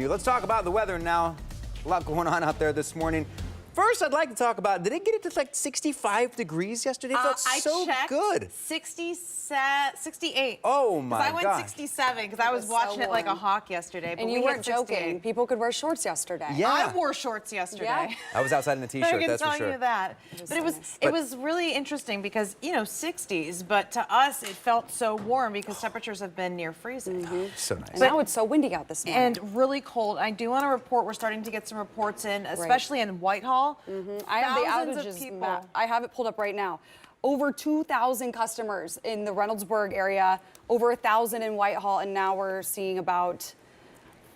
Let's talk about the weather now. A lot going on out there this morning. First, I'd like to talk about, did it get it to like 65 degrees yesterday? It felt so good. 68. Oh my God. I went 67 because I was watching it like a hawk yesterday. But and you weren't joking. People could wear shorts yesterday. Yeah. I wore shorts yesterday. Yeah. I was outside in a t-shirt, that's for sure. I can tell you that. But it was really interesting because, you know, 60s, but to us it felt so warm because temperatures have been near freezing. So nice. And now it's so windy out this morning. And really cold. I do want to report, we're starting to get some reports in, especially in Whitehall. I have the Thousands outages of map. I have it pulled up right now. Over 2,000 customers in the Reynoldsburg area, over 1,000 in Whitehall, and now we're seeing about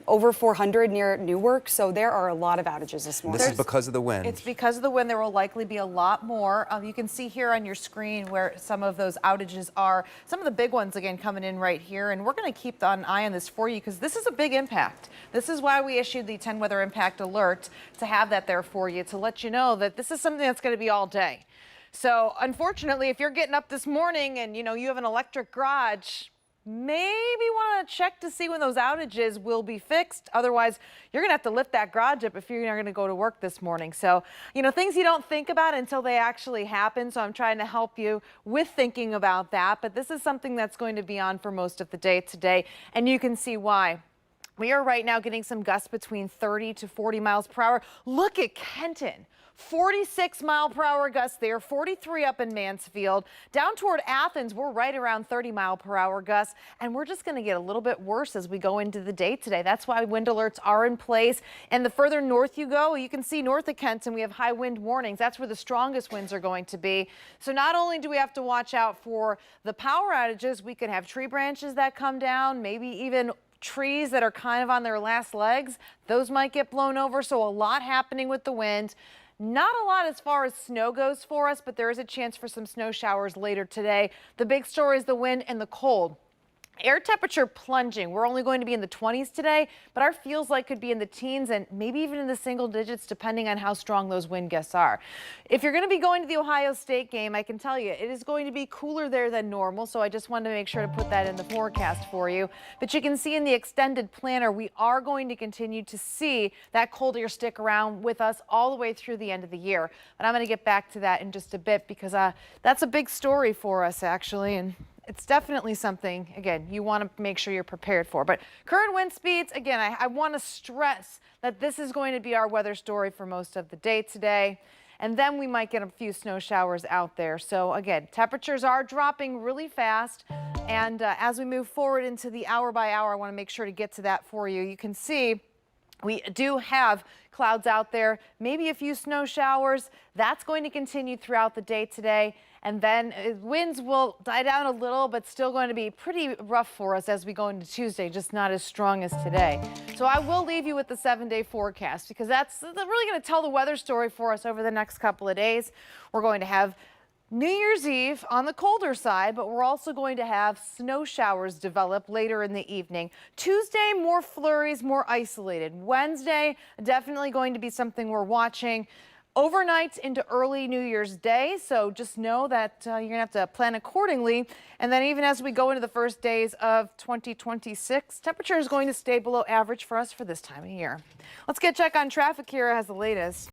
over 400 near Newark. So there are a lot of outages this morning. This is because of the wind. It's because of the wind. There will likely be a lot more. You can see here on your screen where some of those outages are. Some of the big ones, again, coming in right here. And we're going to keep an eye on this for you because this is a big impact. This is why we issued the 10 weather impact alert, to have that there for you, to let you know that this is something that's going to be all day. So unfortunately, if you're getting up this morning and you have an electric garage, maybe want to check to see when those outages will be fixed. Otherwise, you're going to have to lift that garage up if you're going to go to work this morning. So, things you don't think about until they actually happen. So I'm trying to help you with thinking about that. But this is something that's going to be on for most of the day today. And you can see why. We are right now getting some gusts between 30 to 40 miles per hour. Look at Kenton. 46-mile-per-hour gusts there, 43 up in Mansfield. Down toward Athens, we're right around 30-mile-per-hour gusts, and we're just going to get a little bit worse as we go into the day today. That's why wind alerts are in place. And the further north you go, you can see north of Kenton, we have high wind warnings. That's where the strongest winds are going to be. So not only do we have to watch out for the power outages, we could have tree branches that come down, maybe even trees that are kind of on their last legs. Those might get blown over, so a lot happening with the wind. Not a lot as far as snow goes for us, but there is a chance for some snow showers later today. The big story is the wind and the cold. Air temperature plunging. We're only going to be in the 20s today, but our feels like could be in the teens and maybe even in the single digits, depending on how strong those wind gusts are. If you're going to be going to the Ohio State game, I can tell you it is going to be cooler there than normal. So I just wanted to make sure to put that in the forecast for you. But you can see in the extended planner, we are going to continue to see that cold air stick around with us all the way through the end of the year. But I'm going to get back to that in just a bit because that's a big story for us, actually. And it's definitely something, again, you want to make sure you're prepared for. But current wind speeds, again, I want to stress that this is going to be our weather story for most of the day today. And then we might get a few snow showers out there. So again, temperatures are dropping really fast. And as we move forward into the hour by hour, I want to make sure to get to that for you. You can see we do have clouds out there, maybe a few snow showers. That's going to continue throughout the day today. And then winds will die down a little, but still going to be pretty rough for us as we go into Tuesday, just not as strong as today. So I will leave you with the 7-day forecast because that's really going to tell the weather story for us over the next couple of days. We're going to have New Year's Eve on the colder side, but we're also going to have snow showers develop later in the evening. Tuesday, more flurries, more isolated. Wednesday, definitely going to be something we're watching overnight into early New Year's Day. So just know that you're going to have to plan accordingly. And then even as we go into the first days of 2026, temperature is going to stay below average for us for this time of year. Let's check on traffic. Here has the latest.